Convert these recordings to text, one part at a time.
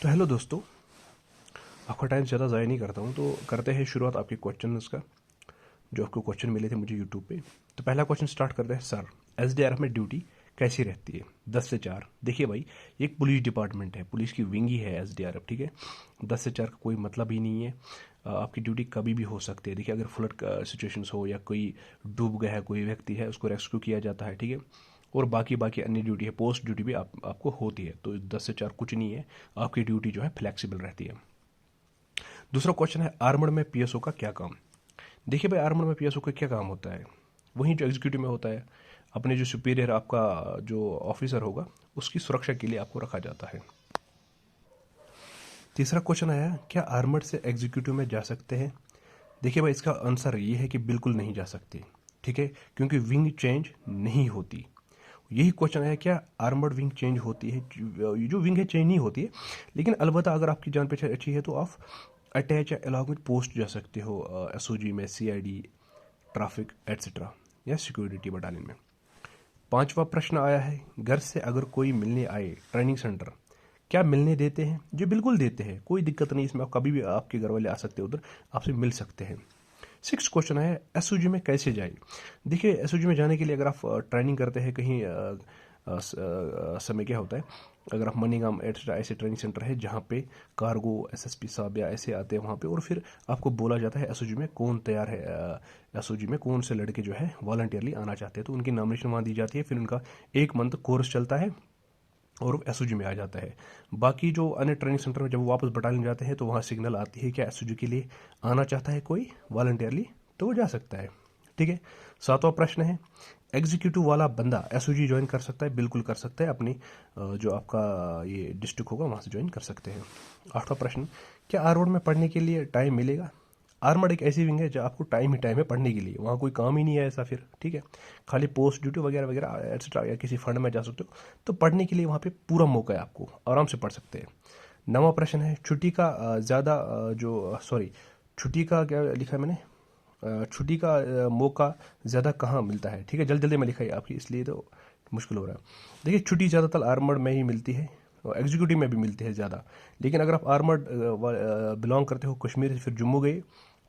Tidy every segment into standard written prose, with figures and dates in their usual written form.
तो हेलो दोस्तों, आपका टाइम ज़्यादा ज़ाया नहीं करता हूँ। तो करते हैं शुरुआत आपके क्वेश्चन का, जो आपको क्वेश्चन मिले थे मुझे यूट्यूब पे। तो पहला क्वेश्चन स्टार्ट करते हैं। सर, एसडीआरएफ में ड्यूटी कैसी रहती है? 10 से 4। देखिए भाई, एक पुलिस डिपार्टमेंट है, पुलिस की विंग ही है एसडीआरएफ, ठीक है। 10 से 4 का कोई मतलब ही नहीं है। आपकी ड्यूटी कभी भी हो सकती है। देखिए, अगर फ्लड का सिचुएशंस हो या कोई डूब गया है, कोई व्यक्ति है, उसको रेस्क्यू किया जाता है, ठीक है। और बाकी बाकी अन्य ड्यूटी है, पोस्ट ड्यूटी भी आपको होती है। तो 10 से 4 कुछ नहीं है, आपकी ड्यूटी जो है फ्लेक्सिबल रहती है। दूसरा क्वेश्चन है, आर्मड में पीएसओ का क्या काम? देखिए भाई, आर्मड में पीएसओ का क्या काम होता है? वही जो एग्जीक्यूटिव में होता है। अपने जो सुपीरियर आपका जो ऑफिसर होगा, उसकी सुरक्षा के लिए आपको रखा जाता है। तीसरा क्वेश्चन आया, क्या आर्मड से एग्जीक्यूटिव में जा सकते हैं? देखिए भाई, इसका आंसर ये है कि बिल्कुल नहीं जा सकते, ठीक है, क्योंकि विंग चेंज नहीं होती। यही क्वेश्चन है, क्या आर्मर्ड विंग चेंज होती है? ये जो विंग है चेंज नहीं होती है, लेकिन अलबत्ता अगर आपकी जान पहचान अच्छी है तो आप अटैच या अलॉन्ग विद पोस्ट जा सकते हो, एसओजी में, सीआईडी, ट्रैफिक एटसेट्रा, या सिक्योरिटी बटालियन में। पांचवा प्रश्न आया है, घर से अगर कोई मिलने आए ट्रेनिंग सेंटर, क्या मिलने देते हैं? जी बिल्कुल देते हैं, कोई दिक्कत नहीं इसमें। आप कभी भी आपके घर वाले आ सकते हैं, उधर आपसे मिल सकते हैं। 6 क्वेश्चन है, एसओजी में कैसे जाए? देखिए, एसओजी में जाने के लिए अगर आप ट्रेनिंग करते हैं कहीं, समय क्या होता है, अगर आप मनीगाम एटसेट्रा ऐसे ट्रेनिंग सेंटर है जहाँ पे कार्गो एसएसपी साहब या ऐसे आते हैं वहाँ पे, और फिर आपको बोला जाता है एसओजी में कौन तैयार है, एसओजी में कौन से लड़के जो है वॉलंटियरली आना चाहते हैं, तो उनकी नॉमिनेशन वहाँ दी जाती है। फिर उनका 1 मंथ कोर्स चलता है और एसओजी में आ जाता है। बाकी जो अन्य ट्रेनिंग सेंटर में जब वो वापस बटालियन जाते हैं तो वहाँ सिग्नल आती है कि एसओजी के लिए आना चाहता है कोई वॉलंटियरली, तो वो जा सकता है, ठीक है। 7वां प्रश्न है, एग्जीक्यूटिव वाला बंदा एसओजी ज्वाइन कर सकता है? बिल्कुल कर सकता है, अपनी जो आपका ये डिस्ट्रिक्ट होगा वहाँ से ज्वाइन कर सकते हैं। 8वां प्रश्न, क्या आर्मड में पढ़ने के लिए टाइम मिलेगा? आर्मड एक ऐसी विंग है जहाँ आपको टाइम ही टाइम है पढ़ने के लिए, वहाँ कोई काम ही नहीं है ऐसा फिर, ठीक है। खाली पोस्ट ड्यूटी वगैरह वगैरह एटसेट्रा या किसी फंड में जा सकते हो, तो पढ़ने के लिए वहाँ पे पूरा मौका है, आपको आराम से पढ़ सकते हैं। 9वां प्रश्न है, छुट्टी का ज़्यादा जो सॉरी छुट्टी का क्या लिखा है मैंने, छुट्टी का मौका ज़्यादा कहाँ मिलता है? ठीक है, जल्दी जल्दी में लिखा है आपकी, इसलिए तो मुश्किल हो रहा है। देखिए, छुट्टी ज़्यादातर आर्मर्ड में ही मिलती है और एग्जीक्यूटिव में भी मिलती है ज़्यादा। लेकिन अगर आप आर्मर्ड बिलोंग करते हो कश्मीर से फिर जम्मू गए,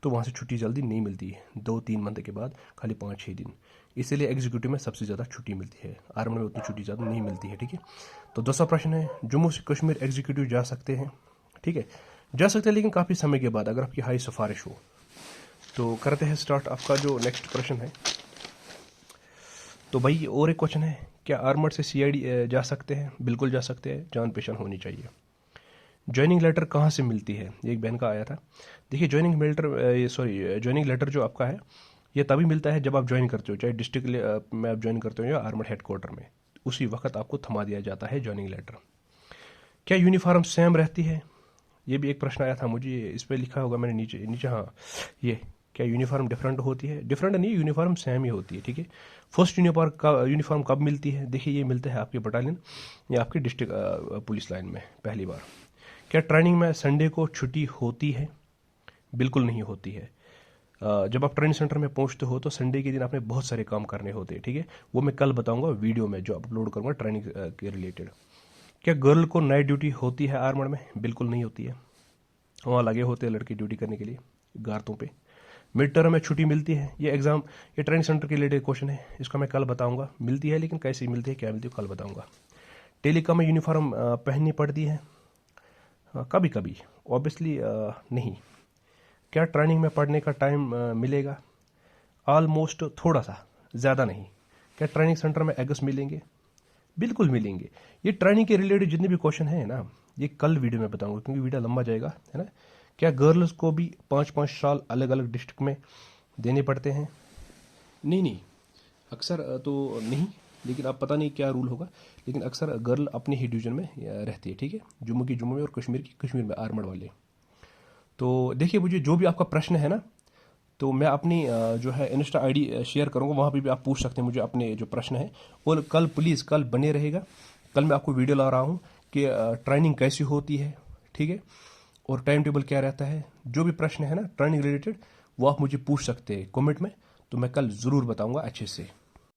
तो वहाँ से छुट्टी जल्दी नहीं मिलती है, 2-3 मंथ के बाद खाली 5-6 दिन। इसीलिए एग्जीक्यूटिव में सबसे ज़्यादा छुट्टी मिलती है, आर्मर्ड में उतनी छुट्टी ज़्यादा नहीं मिलती है, ठीक है। तो 10वां प्रश्न है, जम्मू से कश्मीर एग्जीक्यूटिव जा सकते हैं? ठीक है, जा सकते हैं, लेकिन काफ़ी समय के बाद, अगर आपकी हाई सिफारिश हो। तो करते हैं स्टार्ट आपका जो नेक्स्ट प्रश्न है। तो भाई, और एक क्वेश्चन है, क्या आर्मर्ड से सीआईडी जा सकते हैं? बिल्कुल जा सकते हैं, जान पहचान होनी चाहिए। ज्वाइनिंग लेटर कहाँ से मिलती है? ये एक बहन का आया था। देखिए, ज्वाइनिंग लेटर जो आपका है, ये तभी मिलता है जब आप ज्वाइन करते हो, चाहे डिस्ट्रिक्ट में आप ज्वाइन करते हो या आर्मर्ड हेडक्वार्टर में, उसी वक्त आपको थमा दिया जाता है ज्वाइनिंग लेटर। क्या यूनिफॉर्म सेम रहती है? ये भी एक प्रश्न आया था मुझे, इस पर लिखा होगा मैंने नीचे नीचे, हाँ, ये क्या यूनिफॉर्म डिफरेंट होती है? डिफरेंट नहीं, यूनिफॉर्म सेम ही होती है, ठीक है। फर्स्ट यूनिफॉर्म कब मिलती है? देखिए, ये मिलता है आपके बटालियन या आपकी डिस्ट्रिक्ट पुलिस लाइन में पहली बार। क्या ट्रेनिंग में संडे को छुट्टी होती है? बिल्कुल नहीं होती है। जब आप ट्रेनिंग सेंटर में पहुंचते हो तो संडे के दिन आपने बहुत सारे काम करने होते हैं, ठीक है। वो मैं कल बताऊंगा वीडियो में जो अपलोड करूंगा ट्रेनिंग के रिलेटेड। क्या गर्ल को नाइट ड्यूटी होती है आर्मड में? बिल्कुल नहीं होती है, वहाँ लगे होते हैं लड़के ड्यूटी करने के लिए गारतों पे। मिड टर्म में छुट्टी मिलती है? ये ट्रेनिंग सेंटर के रिलेटेड क्वेश्चन है, इसका मैं कल बताऊंगा। मिलती है, लेकिन कैसे मिलती है, क्या मिलती है, कल बताऊंगा। टेलीकॉम में यूनिफॉर्म पहननी पड़ती है? कभी कभी, ऑब्वियसली नहीं। क्या ट्रेनिंग में पढ़ने का टाइम मिलेगा? ऑलमोस्ट, थोड़ा सा, ज़्यादा नहीं। क्या ट्रेनिंग सेंटर में एग्स मिलेंगे? बिल्कुल मिलेंगे। ये ट्रेनिंग के रिलेटेड जितने भी क्वेश्चन हैं ना, ये कल वीडियो में बताऊंगा, क्योंकि वीडियो लंबा जाएगा, है ना। क्या गर्ल्स को भी 5-5 साल अलग अलग डिस्ट्रिक्ट में देने पड़ते हैं? नहीं नहीं, अक्सर तो नहीं, लेकिन अब पता नहीं क्या रूल होगा, लेकिन अक्सर गर्ल अपने ही डिवीजन में रहती है, ठीक है। जम्मू की जम्मू में और कश्मीर की कश्मीर में, आर्मड वाले। तो देखिए, मुझे जो भी आपका प्रश्न है ना, तो मैं अपनी जो है इंस्टा आईडी शेयर करूंगा, वहाँ पे भी आप पूछ सकते हैं मुझे अपने जो प्रश्न है। और कल प्लीज़, कल बने रहेगा, कल मैं आपको वीडियो ला रहा हूँ कि ट्रेनिंग कैसी होती है, ठीक है, और टाइम टेबल क्या रहता है। जो भी प्रश्न है ना ट्रेनिंग रिलेटेड, वो आप मुझे पूछ सकते हैं कमेंट में, तो मैं कल ज़रूर बताऊँगा अच्छे से।